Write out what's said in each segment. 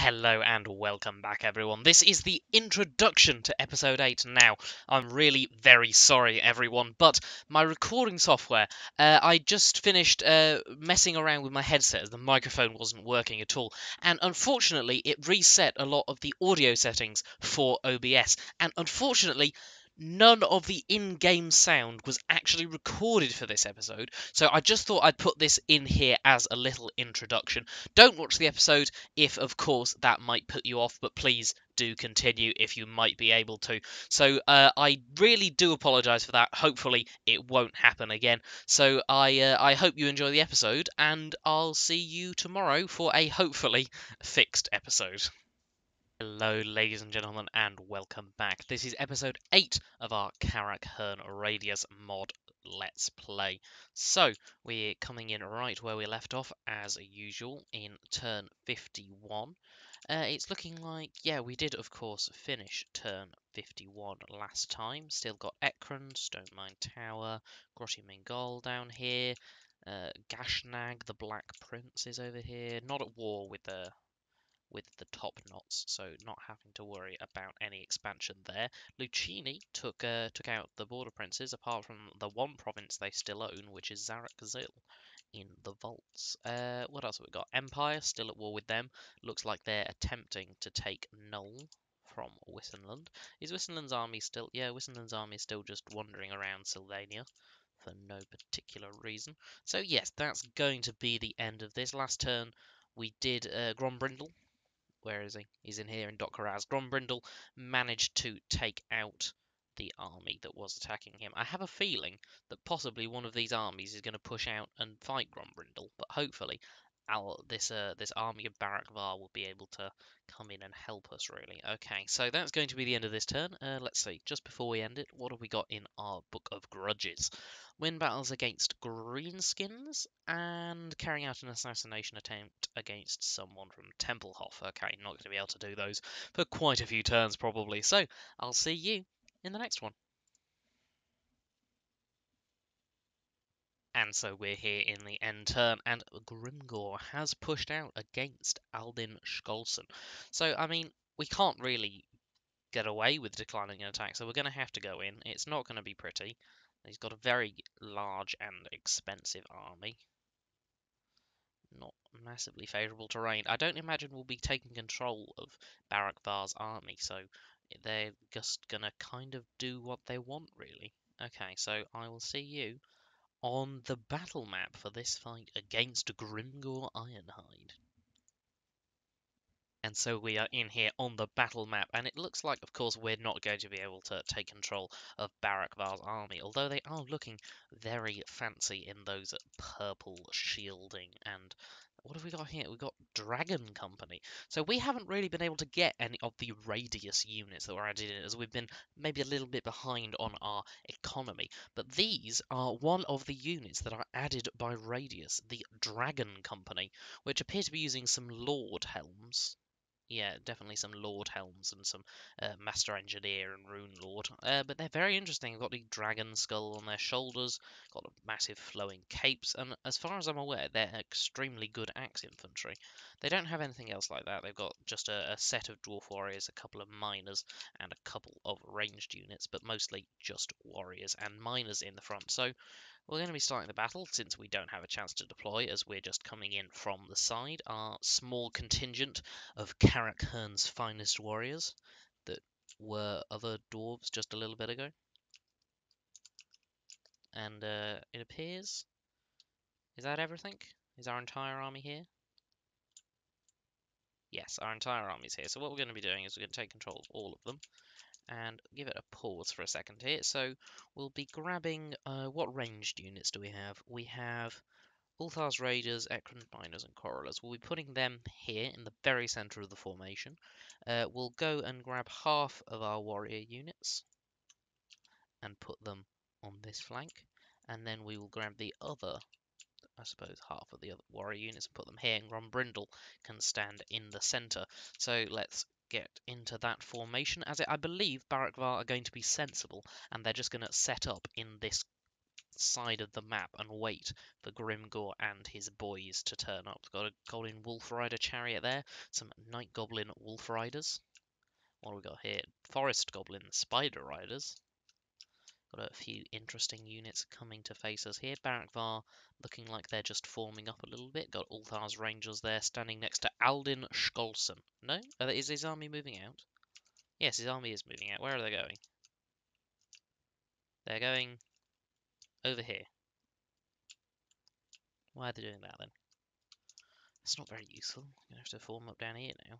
Hello and welcome back, everyone. This is the introduction to episode 8 now. I'm really very sorry, everyone, but my recording software, I just finished messing around with my headset as the microphone wasn't working at all, and unfortunately it reset a lot of the audio settings for OBS, and unfortunately none of the in-game sound was actually recorded for this episode, so I just thought I'd put this in here as a little introduction. Don't watch the episode if, of course, that might put you off, but please do continue if you might be able to. So I really do apologise for that. Hopefully it won't happen again. So I hope you enjoy the episode, and I'll see you tomorrow for a hopefully fixed episode. Hello, ladies and gentlemen, and welcome back. This is episode 8 of our Karak Hirn Radious Mod Let's Play. So, we're coming in right where we left off, as usual, in turn 51. It's looking like, yeah, we did, of course, finish turn 51 last time. Still got Ekron, Stone Mine Tower, Grotty Mingol down here. Gashnag, the Black Prince, is over here. Not at war with the top knots, so not having to worry about any expansion there. Lucchini took out the border princes, apart from the one province they still own, which is Zarak-Zil in the vaults. What else have we got? Empire, still at war with them. Looks like they're attempting to take Null from Wissenland. Is Wissenland's army still... Yeah, Wissenland's army is still just wandering around Sylvania for no particular reason. So yes, that's going to be the end of this. Last turn we did Grombrindle. Where is he? He's in here in Dokkaraz. Grombrindle managed to take out the army that was attacking him. I have a feeling that possibly one of these armies is going to push out and fight Grombrindle, but hopefully this army of Barak-Var will be able to come in and help us, really. Okay, so that's going to be the end of this turn. Let's see, just before we end it, what have we got in our Book of Grudges? Win battles against Greenskins and carrying out an assassination attempt against someone from Templehof. Okay, not going to be able to do those for quite a few turns probably. So I'll see you in the next one. And so we're here in the end turn, and Grimgor has pushed out against Aldin Skolson. So, I mean, we can't really get away with declining an attack, so we're going to have to go in. It's not going to be pretty. He's got a very large and expensive army. Not massively favourable terrain. I don't imagine we'll be taking control of Barak-Var's army, so they're just going to kind of do what they want, really. Okay, so I will see you on the battle map for this fight against Grimgor Ironhide. And so we are in here on the battle map, and it looks like, of course, we're not going to be able to take control of Barak-Var's army, although they are looking very fancy in those purple shielding. And what have we got here? We've got Dragon Company. So we haven't really been able to get any of the Radius units that were added in, as we've been maybe a little bit behind on our economy. But these are one of the units that are added by Radius, the Dragon Company, which appear to be using some Lord Helms. Yeah, definitely some Lord Helms and some Master Engineer and Rune Lord. But they're very interesting. They've got the dragon skull on their shoulders, got massive flowing capes, and as far as I'm aware, they're extremely good axe infantry. They don't have anything else like that. They've got just a set of dwarf warriors, a couple of miners, and a couple of ranged units, but mostly just warriors and miners in the front. So we're going to be starting the battle, since we don't have a chance to deploy, as we're just coming in from the side. Our small contingent of Karak Hirn's finest warriors that were other dwarves just a little bit ago. And it appears... Is that everything? Is our entire army here? Yes, our entire army is here. So what we're going to be doing is we're going to take control of all of them and give it a pause for a second here. So we'll be grabbing... what ranged units do we have? We have Ulthar's Raiders, Ekron Miners, and Corralers. We'll be putting them here in the very centre of the formation. We'll go and grab half of our warrior units and put them on this flank. And then we will grab the other, I suppose, half of the other warrior units and put them here. And Grombrindle can stand in the centre. So let's get into that formation, as I believe Barak-Var are going to be sensible, and they're just going to set up in this side of the map and wait for Grimgor and his boys to turn up. We've got a Goblin Wolf Rider chariot there, some Night Goblin Wolf Riders. What have we got here? Forest Goblin Spider Riders. Got a few interesting units coming to face us here. Barakvar looking like they're just forming up a little bit. Got Ulthar's Rangers there standing next to Aldin Skolson. No? Is his army moving out? Yes, his army is moving out. Where are they going? They're going over here. Why are they doing that then? That's not very useful. I'm going to have to form up down here now.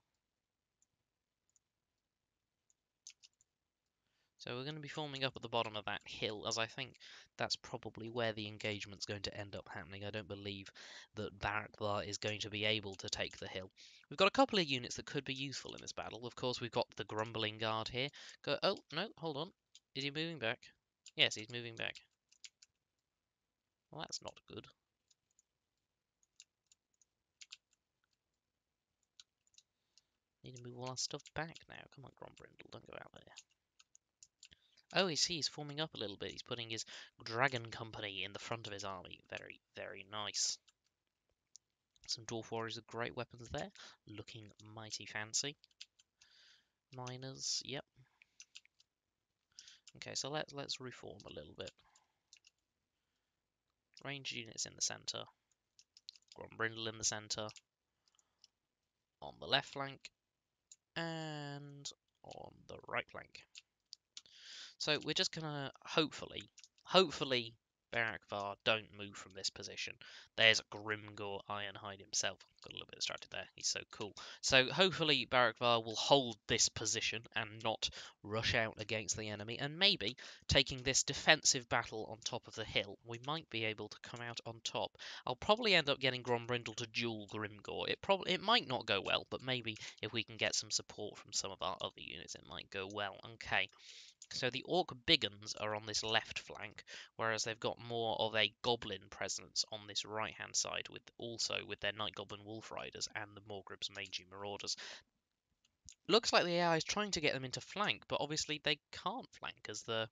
So we're going to be forming up at the bottom of that hill, as I think that's probably where the engagement's going to end up happening. I don't believe that Barakvar is going to be able to take the hill. We've got a couple of units that could be useful in this battle. Of course, we've got the Grumbling Guard here. Oh, no, hold on. Is he moving back? Yes, he's moving back. Well, that's not good. Need to move all our stuff back now. Come on, Grombrindle, don't go out there. Oh, I see, he's forming up a little bit. He's putting his Dragon Company in the front of his army. Very, very nice. Some Dwarf Warriors with great weapons there. Looking mighty fancy. Miners, yep. Okay, so let's reform a little bit. Ranged units in the centre. Grombrindle in the centre. On the left flank. And on the right flank. So we're just gonna hopefully Barakvar don't move from this position. There's Grimgor Ironhide himself. Got a little bit distracted there. He's so cool. So hopefully Barakvar will hold this position and not rush out against the enemy. And maybe taking this defensive battle on top of the hill, we might be able to come out on top. I'll probably end up getting Grombrindle to duel Grimgor. It might not go well, but maybe if we can get some support from some of our other units, it might go well. Okay. So the Orc Biggins are on this left flank, whereas they've got more of a Goblin presence on this right-hand side, with their Night Goblin Wolf Riders and the Morgrib's Mangy Marauders. Looks like the AI is trying to get them into flank, but obviously they can't flank as the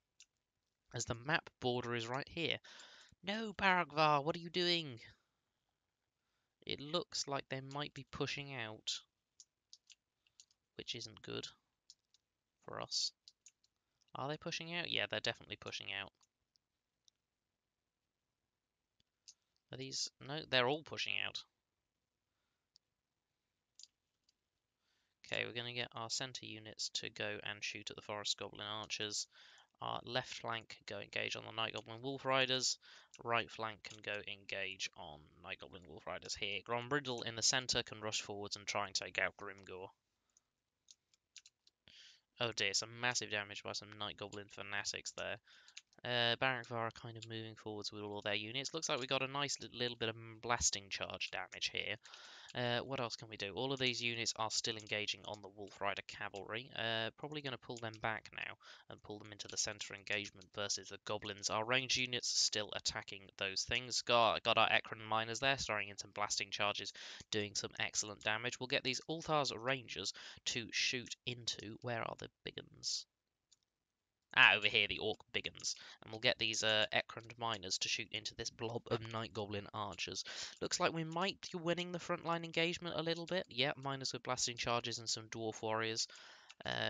map border is right here. No, Barakvar, what are you doing? It looks like they might be pushing out, which isn't good for us. Are they pushing out? Yeah, they're definitely pushing out. Are these... No, they're all pushing out. Okay, we're going to get our centre units to go and shoot at the Forest Goblin Archers. Our left flank can go engage on the Night Goblin Wolf Riders. Right flank can go engage on Night Goblin Wolf Riders here. Grombrindle in the centre can rush forwards and try and take out Grimgor. Oh dear, some massive damage by some Night Goblin fanatics there. Barakvar are kind of moving forwards with all their units. Looks like we got a nice little bit of blasting charge damage here. What else can we do? All of these units are still engaging on the Wolf Rider Cavalry. Probably going to pull them back now and pull them into the centre engagement versus the Goblins. Our ranged units are still attacking those things. Got our Ekron Miners there, starting in some blasting charges, doing some excellent damage. We'll get these Ulthar's Rangers to shoot into... Where are the big uns? Over here, the Orc Biggins. And we'll get these Ekron Miners to shoot into this blob of Night Goblin Archers. Looks like we might be winning the frontline engagement a little bit. Yeah, Miners with blasting charges and some Dwarf Warriors.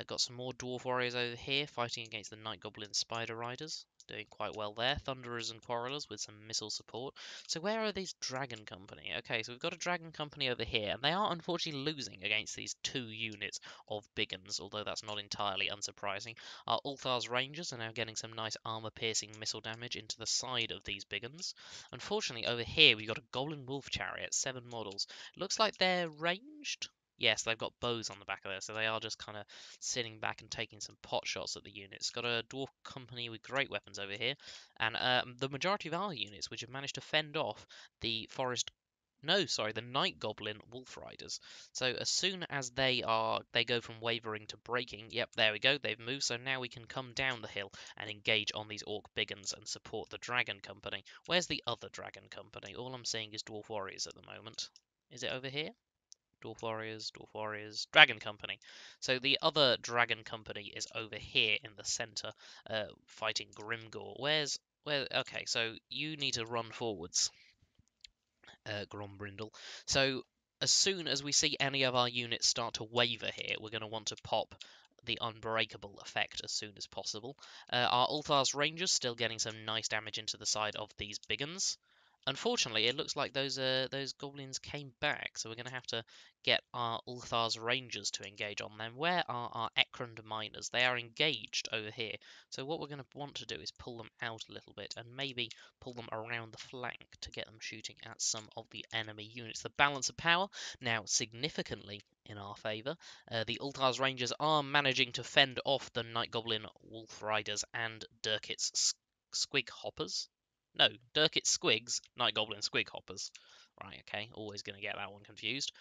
Got some more Dwarf Warriors over here fighting against the Night Goblin Spider Riders. Doing quite well there. Thunderers and Quarrelers with some missile support. So where are these Dragon Company? Okay, so we've got a Dragon Company over here, and they are unfortunately losing against these two units of Biggins, although that's not entirely unsurprising. Our Ulthar's Rangers are now getting some nice armor-piercing missile damage into the side of these Biggins. Unfortunately, over here we've got a Goblin Wolf Chariot, 7 models. Looks like they're ranged. Yes, they've got bows on the back of there, so they are just kind of sitting back and taking some pot shots at the units. Got a Dwarf Company with great weapons over here, and the majority of our units, which have managed to fend off the the Night Goblin Wolf Riders. So as soon as they go from wavering to breaking, yep, there we go, they've moved, so now we can come down the hill and engage on these Orc Biggins and support the Dragon Company. Where's the other Dragon Company? All I'm seeing is Dwarf Warriors at the moment. Is it over here? Dwarf Warriors, Dragon Company. So the other Dragon Company is over here in the centre, fighting Grimgor. Where's Well, okay, so you need to run forwards, Grombrindle. So as soon as we see any of our units start to waver here, we're going to want to pop the unbreakable effect as soon as possible. Our Ulthar's Rangers still getting some nice damage into the side of these big uns. Unfortunately, it looks like those goblins came back, so we're going to have to get our Ulthar's Rangers to engage on them. Where are our Ekrund Miners? They are engaged over here. So what we're going to want to do is pull them out a little bit and maybe pull them around the flank to get them shooting at some of the enemy units. The balance of power now significantly in our favour. The Ulthar's Rangers are managing to fend off the Night Goblin Wolf Riders and Durkit's Squig Hoppers. No, Durkit's Squigs, Night Goblin Squig Hoppers. Right, okay, always going to get that one confused.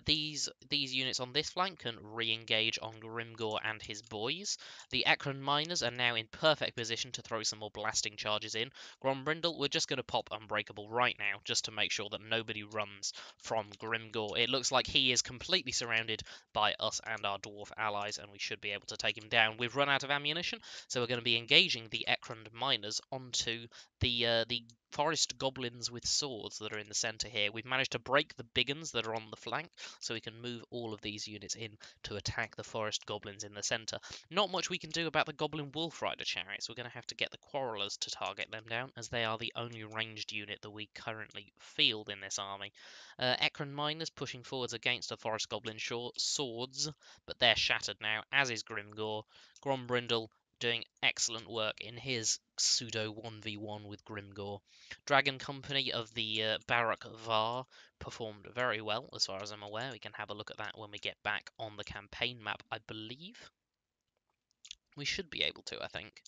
These units on this flank can re-engage on Grimgor and his boys. The Ekron Miners are now in perfect position to throw some more blasting charges in. Grombrindle, we're just going to pop Unbreakable right now, just to make sure that nobody runs from Grimgor. It looks like he is completely surrounded by us and our dwarf allies, and we should be able to take him down. We've run out of ammunition, so we're going to be engaging the Ekron Miners onto the forest goblins with swords that are in the centre here. We've managed to break the big uns that are on the flank, so we can move all of these units in to attack the forest goblins in the centre. Not much we can do about the goblin wolf rider chariots. We're going to have to get the quarrelers to target them down, as they are the only ranged unit that we currently field in this army. Ekron miners pushing forwards against the forest goblin swords, but they're shattered now, as is Grimgor. Grombrindle doing excellent work in his pseudo 1v1 with Grimgor. Dragon Company of the Barak Var performed very well, as far as I'm aware. We can have a look at that when we get back on the campaign map, I believe. We should be able to, I think.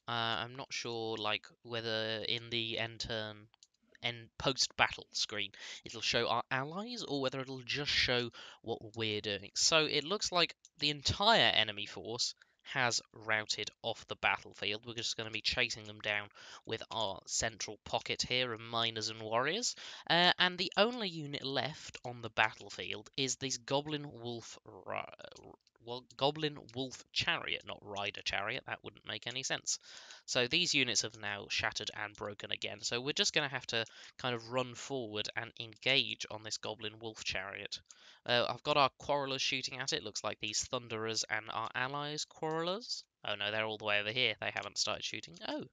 I'm not sure, like, whether in the end post-battle screen it'll show our allies or whether it'll just show what we're doing. So it looks like the entire enemy force has routed off the battlefield. We're just going to be chasing them down with our central pocket here of miners and warriors. And the only unit left on the battlefield is this Goblin Wolf chariot, not rider chariot. That wouldn't make any sense. So these units have now shattered and broken again. So we're just going to have to kind of run forward and engage on this Goblin Wolf chariot. I've got our quarrelers shooting at it. Looks like these Thunderers and our allies quarrelers. Oh no, they're all the way over here. They haven't started shooting. Oh,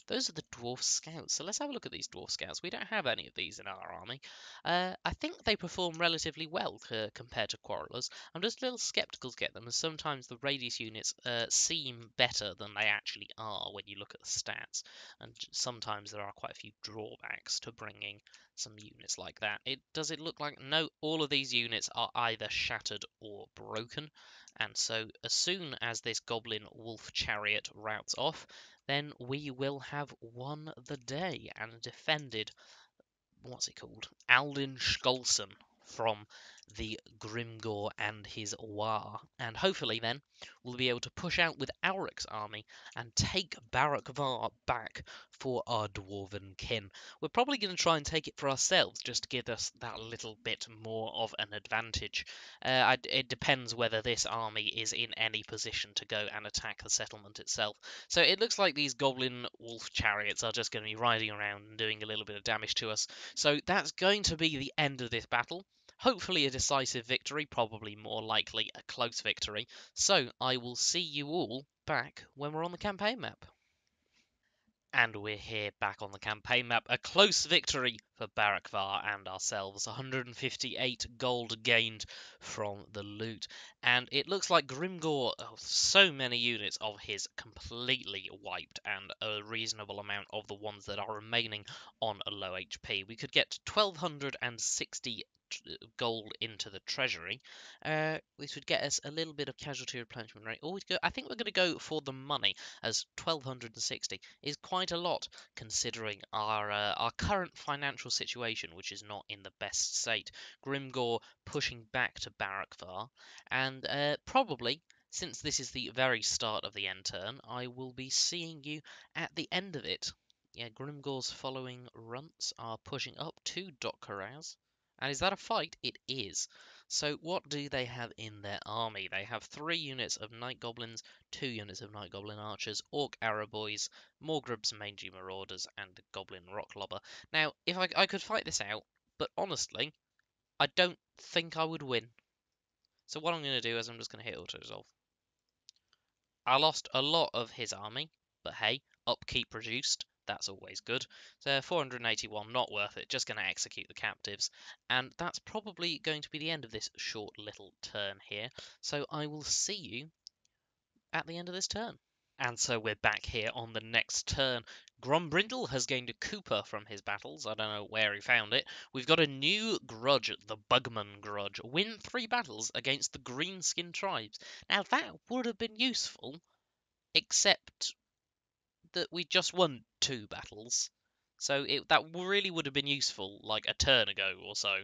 those are the Dwarf Scouts. So let's have a look at these Dwarf Scouts. We don't have any of these in our army. I think they perform relatively well compared to Quarrelers. I'm just a little skeptical to get them, as sometimes the Radius units seem better than they actually are when you look at the stats. And sometimes there are quite a few drawbacks to bringing some units like that. Does it look like... No, all of these units are either shattered or broken. And so as soon as this Goblin Wolf Chariot routes off, then we will have won the day and defended, what's it called, Aldin Skolson from the Grimgor and his War. And hopefully then we'll be able to push out with Auric's army and take Barak Var back for our dwarven kin. We're probably going to try and take it for ourselves just to give us that little bit more of an advantage. It depends whether this army is in any position to go and attack the settlement itself. So it looks like these goblin wolf chariots are just going to be riding around and doing a little bit of damage to us. So that's going to be the end of this battle. Hopefully a decisive victory, probably more likely a close victory. So I will see you all back when we're on the campaign map. And we're here back on the campaign map. A close victory for Barakvar and ourselves. 158 gold gained from the loot. And it looks like Grimgor, so many units of his completely wiped, and a reasonable amount of the ones that are remaining on a low HP. We could get 1,260 gold into the treasury. This would get us a little bit of casualty replenishment rate. Or I think we're going to go for the money, as 1,260 is quite a lot considering our current financial situation, which is not in the best state. Grimgor pushing back to Barakvar, and probably, since this is the very start of the end turn, I will be seeing you at the end of it. Yeah, Grimgor's following runts are pushing up to Dokkaraz. And is that a fight? It is. So what do they have in their army? They have 3 units of Night Goblins, 2 units of Night Goblin Archers, Orc Arrow Boys, Morgrubs Mangy Marauders, and Goblin Rock Lobber. Now, if I could fight this out, but honestly, I don't think I would win. So what I'm going to do is I'm just going to hit auto-resolve. I lost a lot of his army, but hey, upkeep reduced. That's always good. So 481, not worth it. Just going to execute the captives. And that's probably going to be the end of this short little turn here. So I will see you at the end of this turn. And so we're back here on the next turn. Grombrindle has gained a Cooper from his battles. I don't know where he found it. We've got a new grudge, the Bugman grudge. Win 3 battles against the Greenskin tribes. Now that would have been useful, except that we just won 2 battles. So that really would have been useful like a turn ago or so.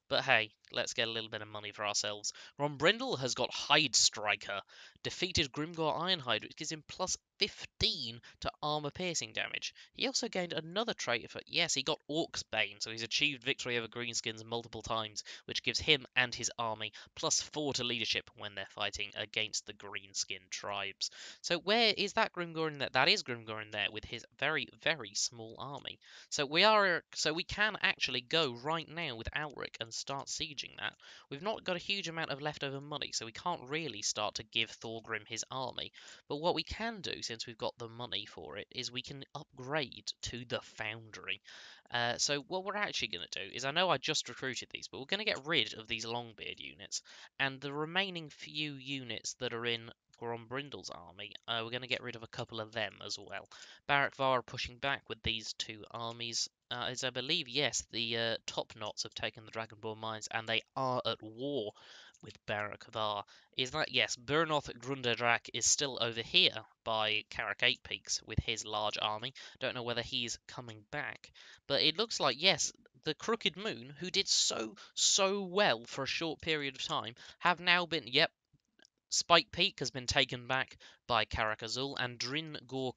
But hey, let's get a little bit of money for ourselves. Brindle has got Hide Striker, defeated Grimgor Ironhide, which gives him plus 15 to armor piercing damage. He also gained another trait for, yes, he got Orc's Bane, so he's achieved victory over Greenskins multiple times, which gives him and his army plus 4 to leadership when they're fighting against the Greenskin tribes. So where is that Grimgor in there? That is Grimgor in there with his very, very small army. So we can actually go right now with Alric and start sieging that. We've not got a huge amount of leftover money, so we can't really start to give Thorgrim his army. But what we can do, since we've got the money for it, is we can upgrade to the Foundry. So what we're actually going to do is, I know I just recruited these, but we're going to get rid of these Longbeard units, and the remaining few units that are in Grombrindle's army, we're going to get rid of a couple of them as well. Barak Var are pushing back with these 2 armies. As I believe, yes, the Top Knots have taken the Dragonborn mines, and they are at war with Barak Var. Is that, yes, Burnoth Grundedrak is still over here by Karak 8 Peaks with his large army. Don't know whether he's coming back. But it looks like, yes, the Crooked Moon, who did so well for a short period of time, have now been, yep, Spike Peak has been taken back by Karak Azul, and Drin Gor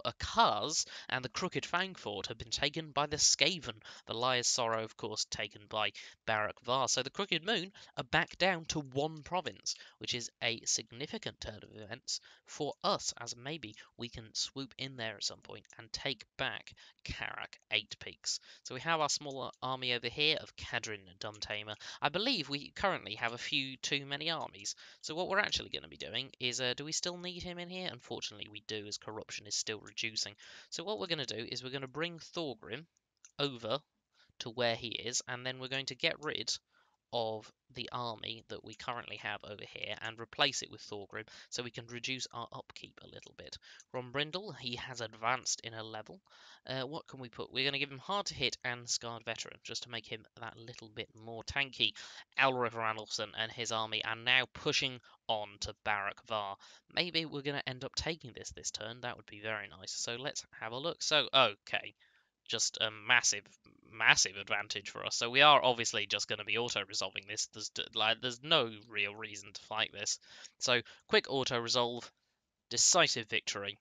Akaz and the Crooked Fang Fort have been taken by the Skaven. The Liar's Sorrow, of course, taken by Barak Var. So the Crooked Moon are back down to 1 province, which is a significant turn of events for us, as maybe we can swoop in there at some point and take back Karak 8 Peaks. So we have our smaller army over here of Kadrin Dumtamer. I believe we currently have a few too many armies. So what we're actually going to be doing is, do we still need him in here? Unfortunately we do, as corruption is still reducing. So what we're going to do is we're going to bring Thorgrim over to where he is, and then we're going to get rid of the army that we currently have over here and replace it with Thorgrim so we can reduce our upkeep a little bit. Grombrindle, he has advanced in a level. What can we put? We're going to give him hard to hit and scarred veteran just to make him that little bit more tanky. Alric Ranulfson and his army are now pushing on to Barak Var. Maybe we're going to end up taking this turn. That would be very nice. So let's have a look. So, okay. Just a massive advantage for us. So we are obviously just going to be auto-resolving this. There's no real reason to fight this. So quick auto-resolve, decisive victory,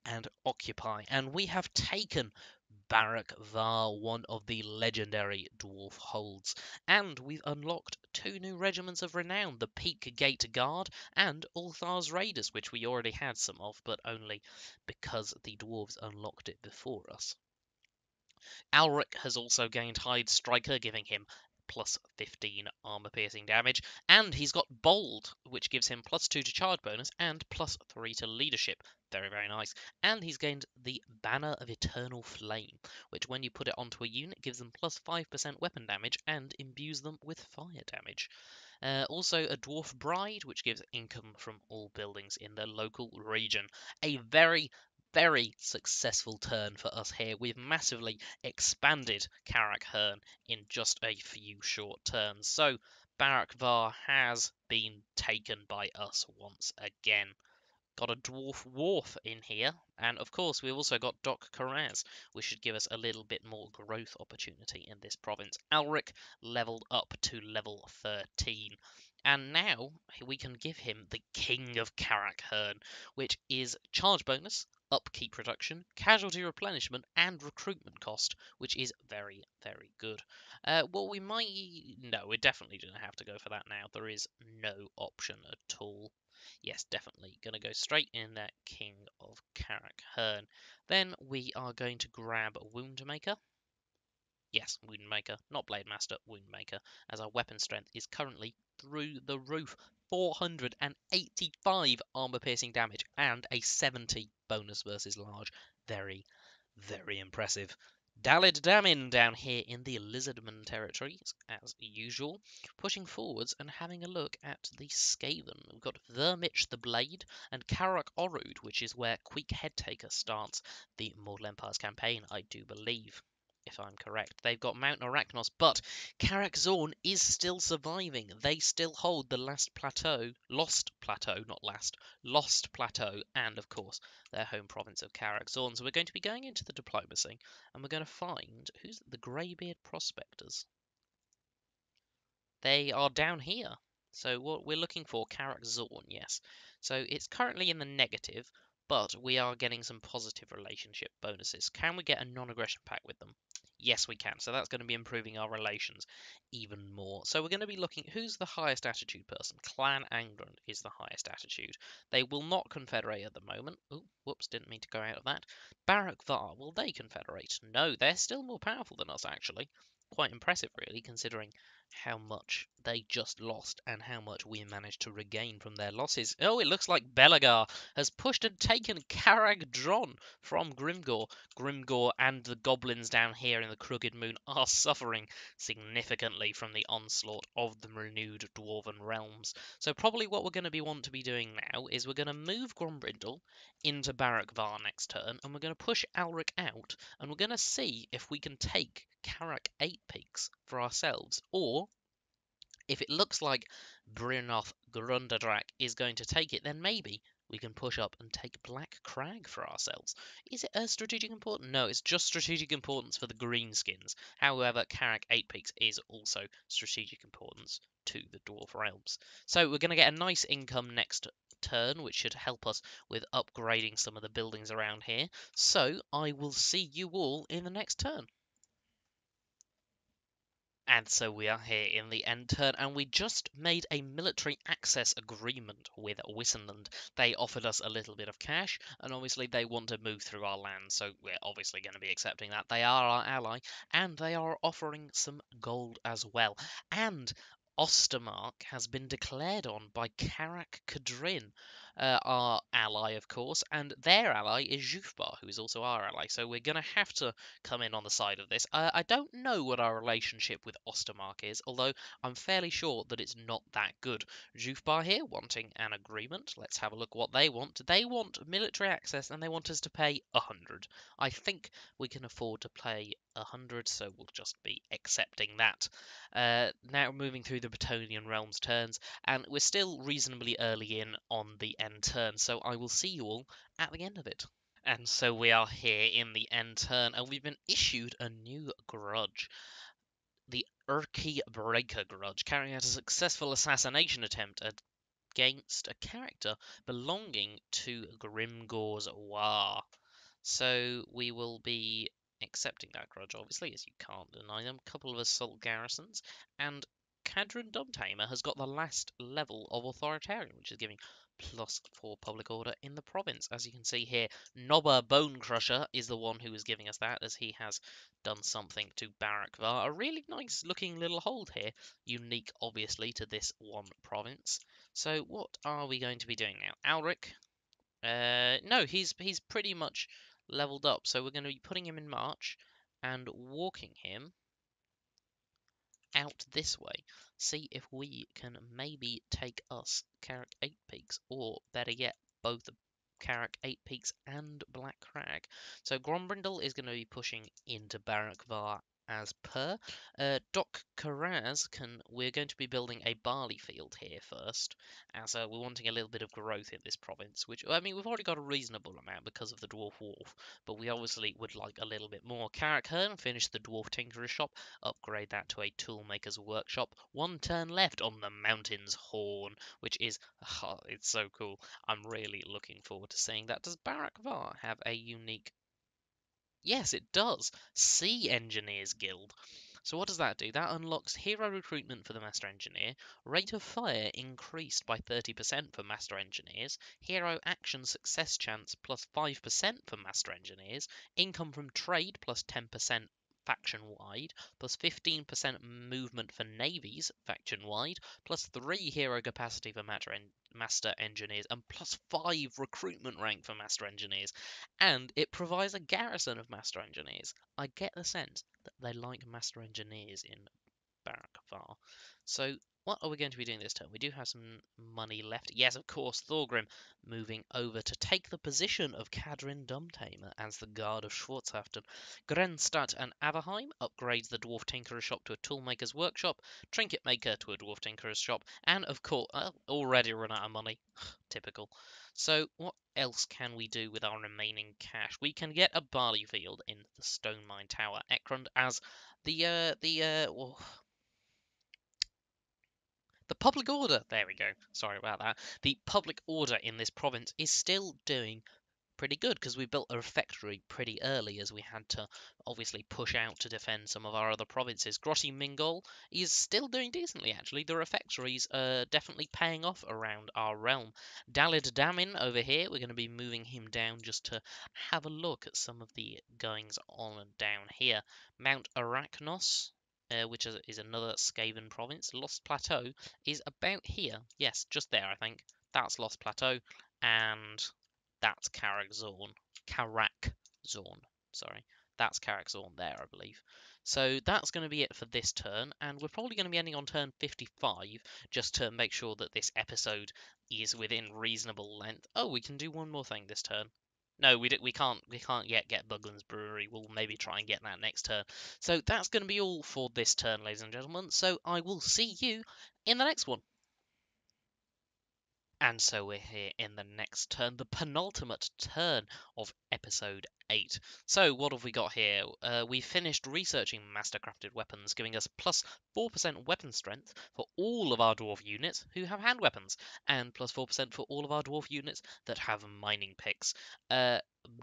and occupy. And we have taken Barak Var, one of the legendary dwarf holds. And we've unlocked 2 new regiments of renown, the Peak Gate Guard and Ulthar's Raiders, which we already had some of, but only because the dwarves unlocked it before us. Alric has also gained Hide Striker, giving him plus 15 armor piercing damage, and he's got Bold, which gives him plus 2 to charge bonus and plus 3 to leadership. Very, very nice. And he's gained the Banner of Eternal Flame, which when you put it onto a unit gives them plus 5% weapon damage and imbues them with fire damage. Also a Dwarf Bride, which gives income from all buildings in the local region. A very successful turn for us here. We've massively expanded Karak Hirn in just a few short turns. So Barak Var has been taken by us once again. Got a Dwarf Wharf in here, and of course we've also got Doc Karaz, which should give us a little bit more growth opportunity in this province. Alric leveled up to level 13. And now we can give him the King of Karak Hirn, which is charge bonus, upkeep reduction, casualty replenishment, and recruitment cost, which is very, very good. Well, we might... No, we're definitely going to have to go for that now. There is no option at all. Yes, definitely going to go straight in there, King of Karak Hirn. Then we are going to grab Woundmaker. Yes, Woundmaker, not Blade Master, Woundmaker, as our weapon strength is currently through the roof. 485 armor-piercing damage and a 70 bonus versus large. Very, very impressive. Dalid Damin down here in the Lizardman territories, as usual, pushing forwards and having a look at the Skaven. We've got Vermich the Blade and Karak Orud, which is where Queek Headtaker starts the Mortal Empires campaign, I do believe, if I'm correct. They've got Mount Arachnos, but Karak Zorn is still surviving. They still hold the lost plateau, and of course their home province of Karak Zorn. So we're going to be going into the diplomacy, and we're going to find who's the Greybeard Prospectors. They are down here. So what we're looking for, Karak Zorn, yes. So it's currently in the negative, but we are getting some positive relationship bonuses. Can we get a non-aggression pact with them? Yes, we can. So that's going to be improving our relations even more. So we're going to be looking, who's the highest attitude person? Clan Angrand is the highest attitude. They will not confederate at the moment. Oh, whoops, didn't mean to go out of that. Barak Var, will they confederate? No, they're still more powerful than us, actually. Quite impressive, really, considering how much they just lost and how much we managed to regain from their losses. Oh, it looks like Belagar has pushed and taken Karag Dron from Grimgor. Grimgor and the goblins down here in the Crooked Moon are suffering significantly from the onslaught of the renewed Dwarven realms. So probably what we're going to want to be doing now is we're going to move Grombrindle into Barak Var next turn, and we're going to push Alric out, and we're going to see if we can take Karak 8 Peaks for ourselves, or if it looks like Brynolf Grundadrak is going to take it, then maybe we can push up and take Black Crag for ourselves. Is it a strategic importance? No, it's just strategic importance for the greenskins. However, Karak 8 Peaks is also strategic importance to the Dwarf Realms. So we're going to get a nice income next turn, which should help us with upgrading some of the buildings around here. So I will see you all in the next turn. And so we are here in the end turn, and we just made a military access agreement with Wissenland. They offered us a little bit of cash, and obviously they want to move through our land, so we're obviously going to be accepting that. They are our ally, and they are offering some gold as well. And Ostermark has been declared on by Karak Kadrin, our ally, of course, and their ally is Jufbar, who is also our ally. So we're going to have to come in on the side of this. I don't know what our relationship with Ostermark is, although I'm fairly sure that it's not that good. Jufbar here wanting an agreement. Let's have a look what they want. They want military access, and they want us to pay 100. I think we can afford to pay 100, so we'll just be accepting that. Now moving through the Bretonnian Realms turns, and we're still reasonably early in on the end turn, so I will see you all at the end of it. And so we are here in the end turn, and we've been issued a new grudge. The Urki Breaker grudge, carrying out a successful assassination attempt against a character belonging to Grimgor's War. So we will be accepting that grudge, obviously, as you can't deny them. A couple of assault garrisons, and Cadron Domtamer has got the last level of authoritarian, which is giving +4 public order in the province. As you can see here, Nobber Bone Crusher is the one who is giving us that, as he has done something to Barak Var. A really nice looking little hold here, unique obviously to this one province. So what are we going to be doing now? Alric? No, he's pretty much leveled up, so we're going to be putting him in March and walking him out this way. See if we can maybe take us Karak 8 Peaks, or better yet, both Karak 8 Peaks and Black Crag. So Grombrindle is going to be pushing into Barak Var as per. Doc Karaz we're going to be building a barley field here first, as we're wanting a little bit of growth in this province, which, I mean, we've already got a reasonable amount because of the Dwarf Wharf, but we obviously would like a little bit more. Karak Hirn, finish the Dwarf Tinkerer's Shop, upgrade that to a Toolmaker's Workshop. 1 turn left on the Mountain's Horn, which is, oh, it's so cool. I'm really looking forward to seeing that. Does Barak Var have a unique... Yes, it does. Sea Engineers Guild. So what does that do? That unlocks hero recruitment for the Master Engineer, rate of fire increased by 30% for Master Engineers, hero action success chance plus 5% for Master Engineers, income from trade plus 10% faction-wide, plus 15% movement for navies faction-wide, plus 3 hero capacity for Master Engineers, and plus 5 recruitment rank for Master Engineers. And it provides a garrison of Master Engineers. I get the sense that they like Master Engineers in Barak Var. So, what are we going to be doing this turn? We do have some money left. Yes, of course, Thorgrim moving over to take the position of Kadrin Dumbtamer as the Guard of Schwarzhaften. Grenstadt and Averheim upgrades the Dwarf Tinkerer's Shop to a Toolmaker's Workshop, Trinket Maker to a Dwarf Tinkerer's Shop, and of course, already run out of money. Typical. So, what else can we do with our remaining cash? We can get a barley field in the Stone Mine Tower, Ekrund, as the public order, there we go, sorry about that. The public order in this province is still doing pretty good because we built a refectory pretty early as we had to obviously push out to defend some of our other provinces. Grotty Mingol is still doing decently actually. The refectories are definitely paying off around our realm. Dalid Damin over here, we're going to be moving him down just to have a look at some of the goings on and down here. Mount Arachnos, which is another Skaven province. Lost Plateau is about here. Yes, just there, I think. That's Lost Plateau, and that's Karak Zorn. Sorry. That's Karak Zorn there, I believe. So that's going to be it for this turn, and we're probably going to be ending on turn 55, just to make sure that this episode is within reasonable length. Oh, we can do one more thing this turn. No, we can't yet get Buglan's Brewery. We'll maybe try and get that next turn. So that's going to be all for this turn, ladies and gentlemen. So I will see you in the next one. And so we're here in the next turn, the penultimate turn of episode 8. So what have we got here? We finished researching mastercrafted weapons, giving us plus 4% weapon strength for all of our dwarf units who have hand weapons, and plus 4% for all of our dwarf units that have mining picks.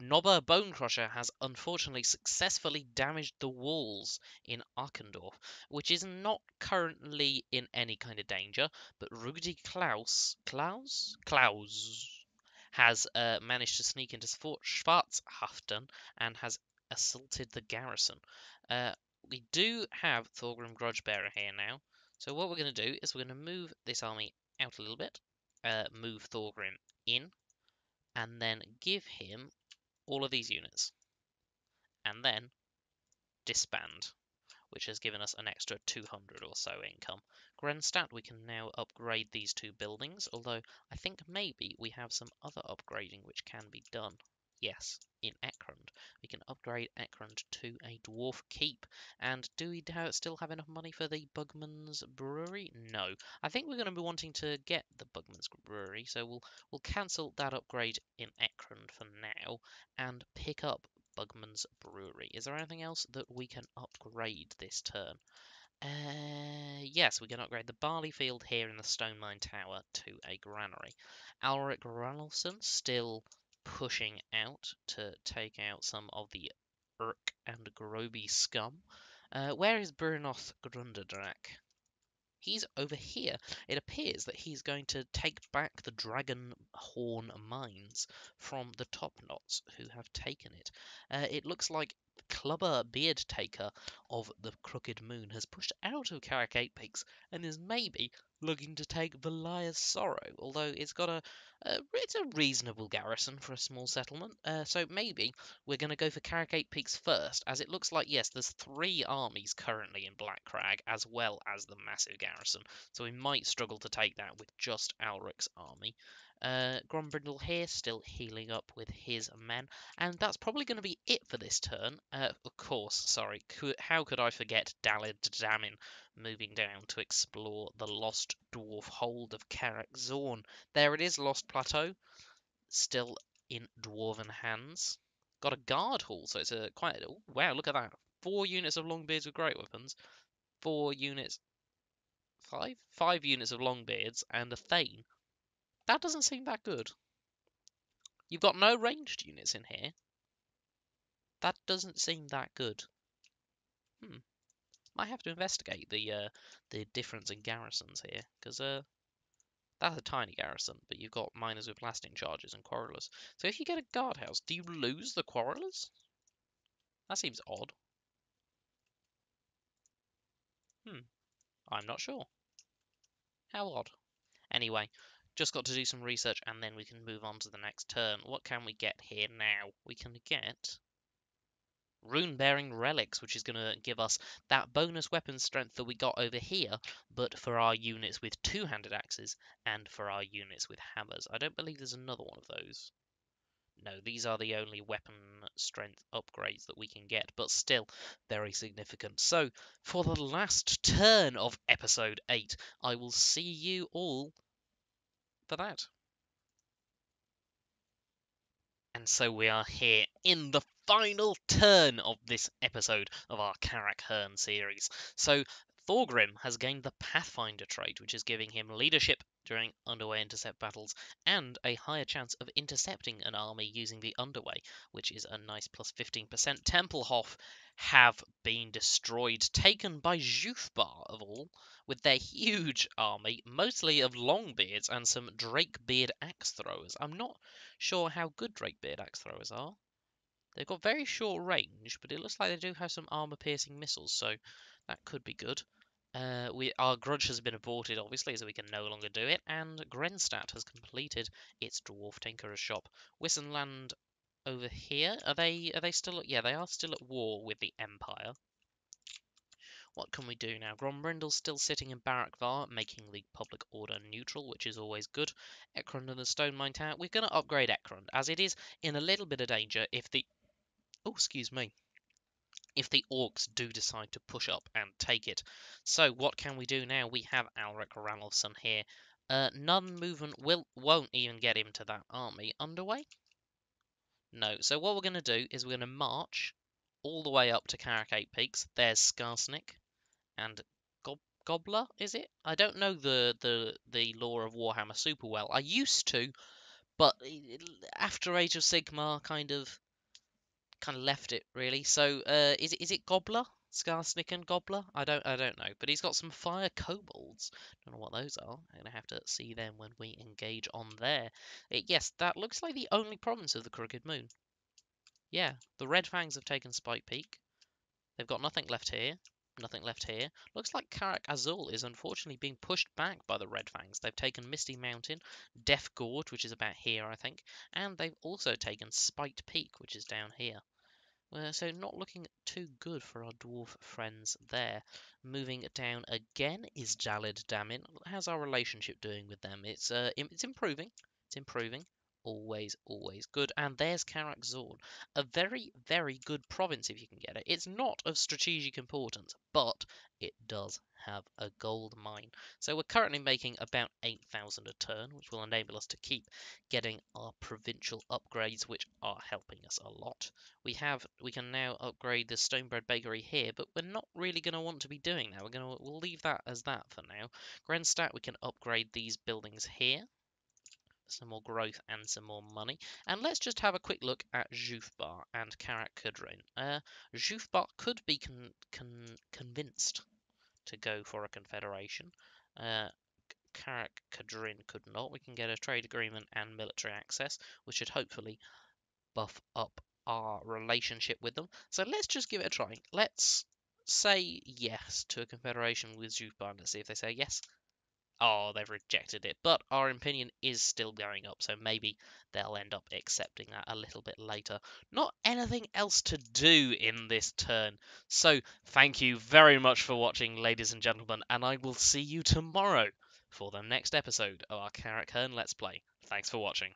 Nobber Bonecrusher has unfortunately successfully damaged the walls in Arkendorf, which is not currently in any kind of danger, but Rudi Klaus has managed to sneak into Schwarzhaften and has assaulted the garrison. We do have Thorgrim Grudgebearer here now, so what we're going to do is we're going to move this army out a little bit, move Thorgrim in, and then give him all of these units, and then disband, which has given us an extra 200 or so income. Grenstadt, we can now upgrade these 2 buildings, although I think maybe we have some other upgrading which can be done. Yes, in Ekrund. We can upgrade Ekrund to a dwarf keep. And do we still have enough money for the Bugman's Brewery? No. I think we're going to be wanting to get the Bugman's Brewery, so we'll cancel that upgrade in Ekrund for now and pick up Bugman's Brewery. Is there anything else that we can upgrade this turn? Yes, we can upgrade the barley field here in the Stone Mine Tower to a granary. Alric Ranelson still pushing out to take out some of the Urk and Groby scum. Where is Brunoth Grunderdrak? He's over here. It appears that he's going to take back the Dragon Horn mines from the Top Knots who have taken it. It looks like Clubber Beard Taker of the Crooked Moon has pushed out of Karak 8 Peaks and is maybe looking to take Valia's Sorrow, although it's got it's a reasonable garrison for a small settlement, so maybe we're going to go for Karak 8 Peaks first, as it looks like, yes, there's 3 armies currently in Black Crag, as well as the massive garrison, so we might struggle to take that with just Alric's army. Grombrindle here, still healing up with his men. And that's probably going to be it for this turn. Of course, sorry, how could I forget Dalid Damin moving down to explore the lost dwarf hold of Karak Zorn. There it is, Lost Plateau, still in dwarven hands. Got a guard hall, so it's a quite... Ooh, wow, look at that. 4 units of longbeards with great weapons. 4 units... 5? 5 units of longbeards and a Thane. That doesn't seem that good. You've got no ranged units in here. That doesn't seem that good. Might have to investigate the difference in garrisons here, because that's a tiny garrison, but you've got miners with blasting charges and quarrelers. So if you get a guardhouse, do you lose the quarrelers? That seems odd. I'm not sure. How odd. Anyway, just got to do some research and then we can move on to the next turn. What can we get here now? We can get rune-bearing relics, which is going to give us that bonus weapon strength that we got over here, but for our units with two-handed axes and for our units with hammers. I don't believe there's another one of those. No, these are the only weapon strength upgrades that we can get, but still very significant. So, for the last turn of episode 8, I will see you all for that. And so we are here in the final turn of this episode of our Karak Hirn series. So Thorgrim has gained the Pathfinder trait, which is giving him leadership during underway intercept battles and a higher chance of intercepting an army using the underway, which is a nice plus 15%. Templehof have been destroyed, taken by Jufbar of all, with their huge army, mostly of Longbeards and some Drakebeard axe throwers. I'm not sure how good Drakebeard axe throwers are. They've got very short range, but it looks like they do have some armor-piercing missiles, so that could be good. Our grudge has been aborted, obviously, so we can no longer do it, and Grenstadt has completed its dwarf tinkerer's shop. Wissenland over here, are they still? Yeah, they are still at war with the Empire. What can we do now? Grombrindle's still sitting in Barakvar, making the public order neutral, which is always good. Ekrund and the Stone Mine Tower. We're going to upgrade Ekrund, as it is in a little bit of danger if the... Oh, excuse me. If the orcs do decide to push up and take it. So what can we do now? We have Alric Ranulfson here. None movement won't even get him to that army. Underway? No. So what we're going to do is we're going to march all the way up to Karak 8 Peaks. There's Skarsnik and Gobbler, is it? I don't know the lore of Warhammer super well. I used to, but after Age of Sigmar kind of left it really. So is it Gobbler? Skarsnik and Gobbler? I don't know. But he's got some fire kobolds. Don't know what those are. I'm gonna have to see them when we engage on there. Yes, that looks like the only province of the Crooked Moon. Yeah, the Red Fangs have taken Spike Peak. They've got nothing left here. Nothing left here. Looks like Karak Azul is unfortunately being pushed back by the Red Fangs. They've taken Misty Mountain, Death Gorge, which is about here, I think, and they've also taken Spiked Peak, which is down here. So not looking too good for our dwarf friends there. Moving down again is Jalid Damin. How's our relationship doing with them? It's improving. It's improving. Always good. And there's Karak Zorn. A very, very good province if you can get it. It's not of strategic importance, but it does have a gold mine. So we're currently making about 8,000 a turn, which will enable us to keep getting our provincial upgrades, which are helping us a lot. We can now upgrade the Stonebread Bakery here, but we're not really going to want to be doing that. We'll leave that as that for now. Grenstadt, we can upgrade these buildings here. Some more growth and some more money. And let's just have a quick look at Jufbar and Karak Kudrin. Jufbar could be convinced to go for a confederation. Karak Kudrin could not. We can get a trade agreement and military access, which should hopefully buff up our relationship with them. So let's just give it a try. Let's say yes to a confederation with Jufbar. Let's see if they say yes. Oh, they've rejected it, but our opinion is still going up, so maybe they'll end up accepting that a little bit later. Not anything else to do in this turn, so thank you very much for watching, ladies and gentlemen, and I will see you tomorrow for the next episode of our Karak Hirn Let's Play. Thanks for watching.